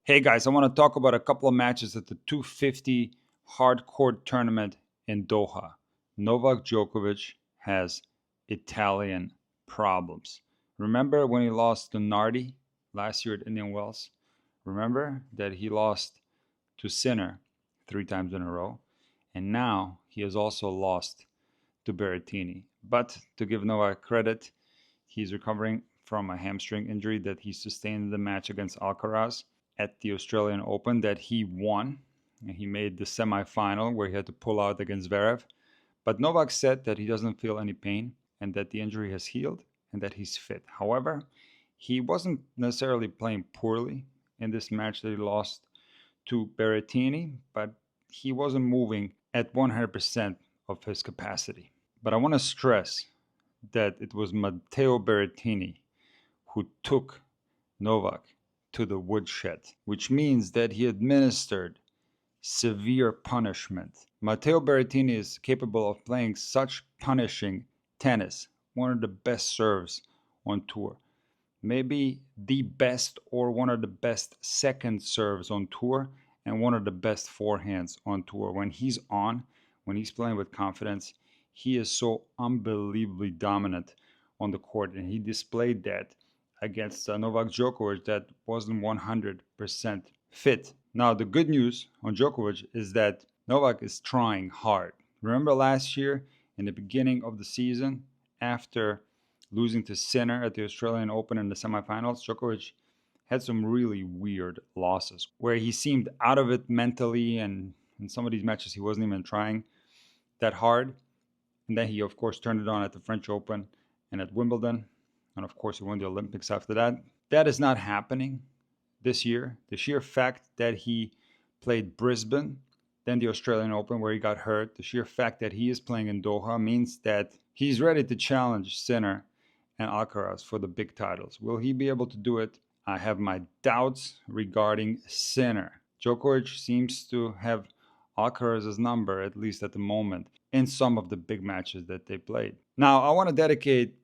Hey guys, I want to talk about a couple of matches at the 250 hardcourt tournament in Doha. Novak Djokovic has Italian problems. Remember when he lost to Nardi last year at Indian Wells? Remember that he lost to Sinner 3 times in a row? And now he has also lost to Berrettini. But to give Novak credit, he's recovering from a hamstring injury that he sustained in the match against Alcaraz at the Australian Open that he won. And he made the semifinal where he had to pull out against Zverev. But Novak said that he doesn't feel any pain and that the injury has healed and that he's fit. However, he wasn't necessarily playing poorly in this match that he lost to Berrettini, but he wasn't moving at 100% of his capacity. But I want to stress that it was Matteo Berrettini who took Novak to the woodshed, which means that he administered severe punishment. Matteo Berrettini is capable of playing such punishing tennis, one of the best serves on tour. Maybe the best or one of the best second serves on tour and one of the best forehands on tour. When he's on, when he's playing with confidence, he is so unbelievably dominant on the court, and he displayed that against Novak Djokovic that wasn't 100% fit. Now, the good news on Djokovic is that Novak is trying hard. Remember last year in the beginning of the season, after losing to Sinner at the Australian Open in the semifinals, Djokovic had some really weird losses where he seemed out of it mentally, and in some of these matches he wasn't even trying that hard. And then he, of course, turned it on at the French Open and at Wimbledon. And of course, he won the Olympics after that. That is not happening this year. The sheer fact that he played Brisbane, then the Australian Open where he got hurt, the sheer fact that he is playing in Doha means that he's ready to challenge Sinner and Alcaraz for the big titles. Will he be able to do it? I have my doubts regarding Sinner. Djokovic seems to have Alcaraz's number, at least at the moment, in some of the big matches that they played. Now, I want to dedicate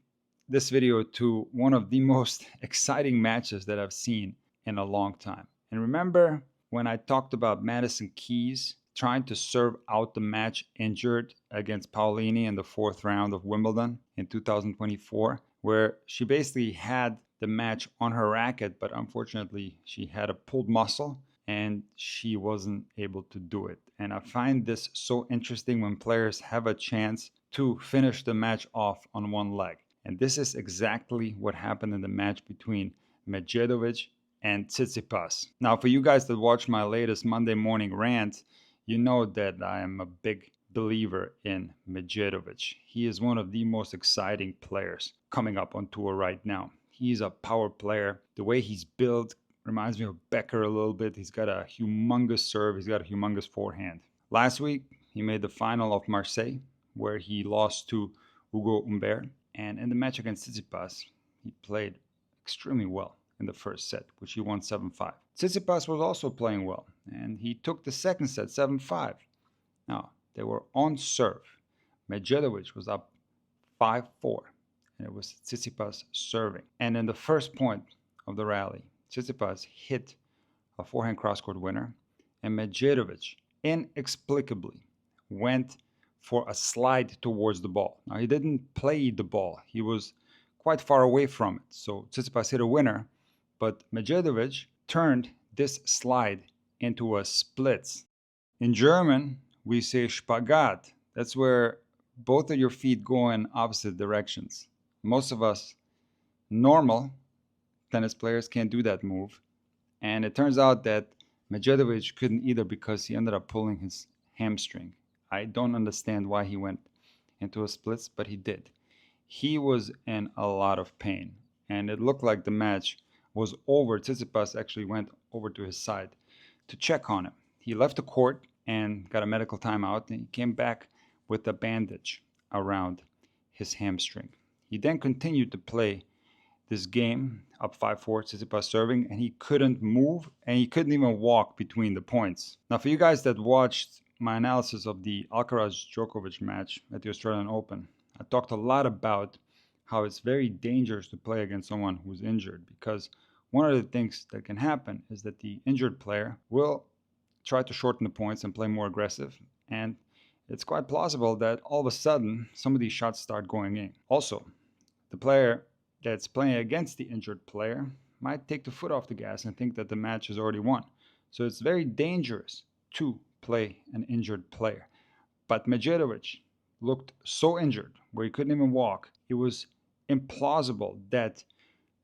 this video to one of the most exciting matches that I've seen in a long time. And remember when I talked about Madison Keys trying to serve out the match injured against Paolini in the 4th round of Wimbledon in 2024, where she basically had the match on her racket, but unfortunately she had a pulled muscle and she wasn't able to do it. And I find this so interesting when players have a chance to finish the match off on one leg. And this is exactly what happened in the match between Medjedovic and Tsitsipas. Now, for you guys that watch my latest Monday morning rant, you know that I am a big believer in Medjedovic. He is one of the most exciting players coming up on tour right now. He's a power player. The way he's built reminds me of Becker a little bit. He's got a humongous serve. He's got a humongous forehand. Last week, he made the final of Marseille, where he lost to Hugo Humbert. And in the match against Tsitsipas, he played extremely well in the first set, which he won 7-5. Tsitsipas was also playing well, and he took the second set 7-5. Now, they were on serve. Medjedovic was up 5-4, and it was Tsitsipas serving. And in the first point of the rally, Tsitsipas hit a forehand cross-court winner, and Medjedovic inexplicably went for a slide towards the ball. Now, he didn't play the ball. He was quite far away from it. So Tsitsipas hit a winner, but Medjedovic turned this slide into a splits. In German, we say Spagat. That's where both of your feet go in opposite directions. Most of us normal tennis players can't do that move. And it turns out that Medjedovic couldn't either because he ended up pulling his hamstring. I don't understand why he went into a splits, but he did. He was in a lot of pain, and it looked like the match was over. Tsitsipas actually went over to his side to check on him. He left the court and got a medical timeout, and he came back with a bandage around his hamstring. He then continued to play this game up 5-4, Tsitsipas serving, and he couldn't move, and he couldn't even walk between the points. Now, for you guys that watched my analysis of the Alcaraz-Djokovic match at the Australian Open, I talked a lot about how it's very dangerous to play against someone who's injured, because one of the things that can happen is that the injured player will try to shorten the points and play more aggressive. And it's quite plausible that all of a sudden some of these shots start going in. Also, the player that's playing against the injured player might take the foot off the gas and think that the match is already won. So it's very dangerous to play an injured player. But Medjedovic looked so injured where he couldn't even walk. It was implausible that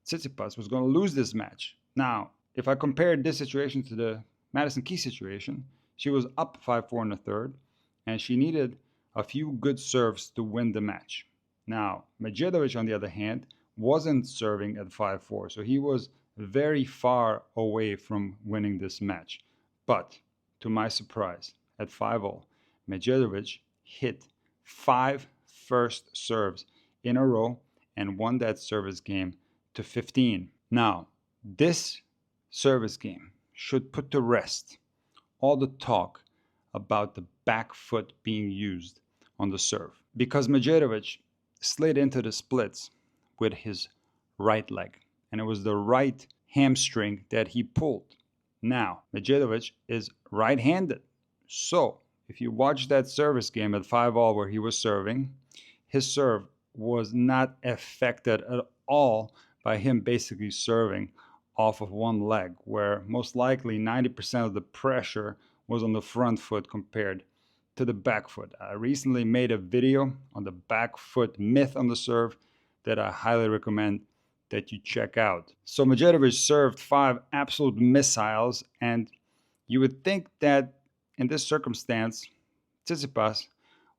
Tsitsipas was going to lose this match. Now, if I compared this situation to the Madison Keys situation, she was up 5-4 in the third, and she needed a few good serves to win the match. Now, Medjedovic, on the other hand, wasn't serving at 5-4, so he was very far away from winning this match. But, to my surprise, at 5-0, Medjedovic hit 5 first serves in a row and won that service game to 15. Now, this service game should put to rest all the talk about the back foot being used on the serve, because Medjedovic slid into the splits with his right leg, and it was the right hamstring that he pulled. Now, Medjedovic is right-handed, so if you watch that service game at 5-all where he was serving, his serve was not affected at all by him basically serving off of one leg, where most likely 90% of the pressure was on the front foot compared to the back foot. I recently made a video on the back foot myth on the serve that I highly recommend that you check out. So Medjedovic served 5 absolute missiles, and you would think that in this circumstance, Tsitsipas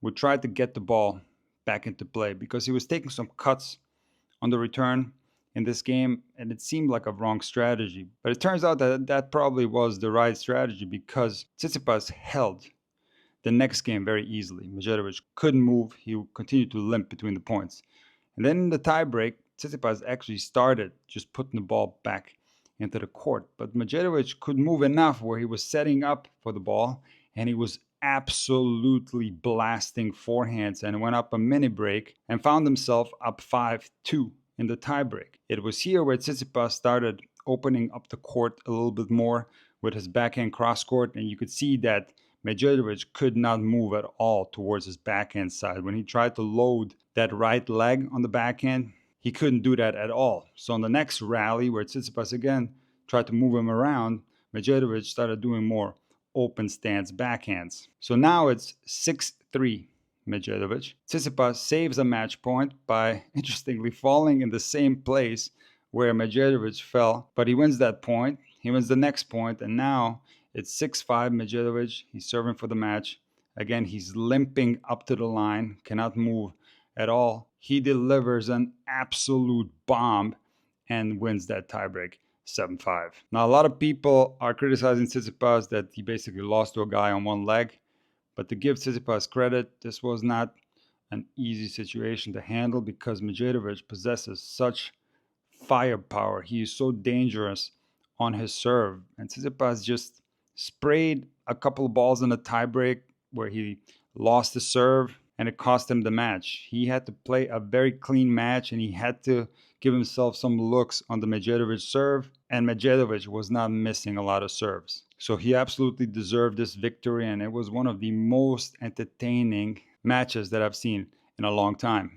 would try to get the ball back into play because he was taking some cuts on the return in this game, and it seemed like a wrong strategy. But it turns out that that probably was the right strategy because Tsitsipas held the next game very easily. Medjedovic couldn't move. He continued to limp between the points. And then in the tiebreak, Tsitsipas actually started just putting the ball back into the court. But Medjedovic could move enough where he was setting up for the ball, and he was absolutely blasting forehands and went up a mini break and found himself up 5-2 in the tiebreak. It was here where Tsitsipas started opening up the court a little bit more with his backhand cross court, and you could see that Medjedovic could not move at all towards his backhand side. When he tried to load that right leg on the backhand, he couldn't do that at all. So in the next rally, where Tsitsipas again tried to move him around, Medjedovic started doing more open stance backhands. So now it's 6-3 Medjedovic. Tsitsipas saves a match point by, interestingly, falling in the same place where Medjedovic fell, but he wins that point. He wins the next point, and now it's 6-5 Medjedovic. He's serving for the match. Again, he's limping up to the line, cannot move at all. He delivers an absolute bomb and wins that tiebreak 7-5. Now, a lot of people are criticizing Tsitsipas that he basically lost to a guy on one leg. But to give Tsitsipas credit, this was not an easy situation to handle because Medjedovic possesses such firepower. He is so dangerous on his serve. And Tsitsipas just sprayed a couple of balls in the tiebreak where he lost the serve, and it cost him the match. He had to play a very clean match, and he had to give himself some looks on the Medjedovic serve, and Medjedovic was not missing a lot of serves. So he absolutely deserved this victory, and it was one of the most entertaining matches that I've seen in a long time.